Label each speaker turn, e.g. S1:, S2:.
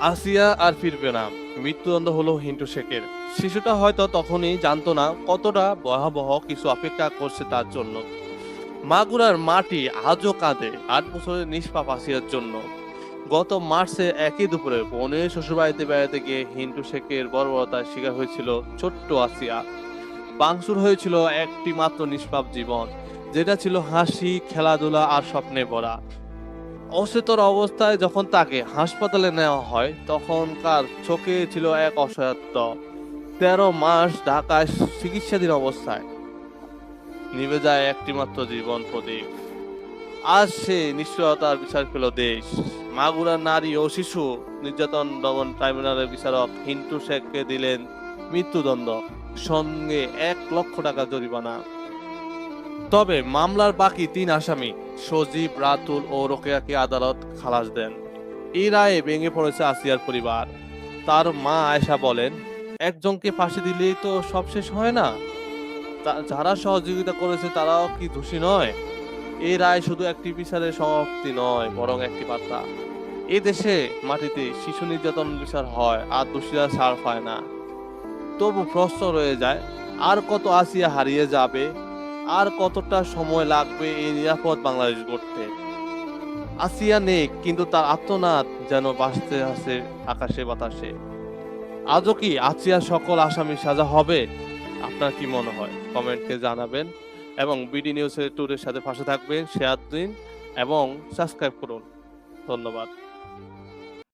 S1: আসিয়া আর ফিরবে না। মৃত্যুদণ্ড হলো হিন্টু শেখের। শিশুটা হয়তো তখনই জানতো না কতটা ভয়াবহ কিছু অপেক্ষা করছে তার জন্য। মাগুরার মাটি আজও কাঁদে 8 বছরের নিষ্পাপ আসিয়ার জন্য। গত মার্চে একই দুপুরে বোনের শ্বশুরবাড়িতে বেড়াতে গিয়ে হিন্টু শেখের বর্বরতার শিকার হয়েছিল ছোট্ট আসিয়া। ভাঙচুর হয়েছিল একটি মাত্র নিষ্পাপ জীবন, যেটা ছিল হাসি, খেলাধুলা আর স্বপ্নে ভরা। অচেতন অবস্থায় যখন তাকে হাসপাতালে নেওয়া হয়, তখনকার চোখে ছিল এক অসহায়ত্ব। 13 মাস ঢাকায় চিকিৎসাধীন অবস্থায় নিভে যায় একটিমাত্র জীবন প্রদীপ। আজ সে নিশ্চয়তার বিচার পেল দেশ। মাগুরার নারী ও শিশু নির্যাতন দমন ট্রাইব্যুনালের বিচারক হিন্টু শেখকে দিলেন মৃত্যুদণ্ড, সঙ্গে 1 লক্ষ টাকা জরিমানা। তবে মামলার বাকি 3 আসামি সজীব, রাতুল ও রোকেয়াকে আদালত খালাস দেন। এই রায়ে ভেঙে পড়েছে আসিয়ার পরিবার। তার মা আয়েশা বলেন, একজনকে ফাঁসি দিলেই তো সব শেষ হয় না। যারা সহযোগিতা করেছে তারাও কি দোষী নয়? এই রায় শুধু একটি বিচারের সমাপ্তি নয়, বরং একটি বার্তা। এ দেশে মাটিতে শিশু নির্যাতন বিচার হয় আর দোষীরা ছাড় পায় না। তবু প্রশ্ন রয়ে যায়, আর কত আসিয়া হারিয়ে যাবে? আর কতটা সময় লাগবে এই নিরাপদ বাংলাদেশ গড়তে? আসিয়া নেই, কিন্তু তার আত্মনাদ যেন ভাসতে আছে আকাশে বাতাসে। আজও কি আসিয়ার সকল আসামির সাজা হবে? আপনার কি মনে হয়? কমেন্টে জানাবেন এবং বিডি নিউজের টুরের সাথে পাশে থাকবেন, শেয়ার দিন এবং সাবস্ক্রাইব করুন। ধন্যবাদ।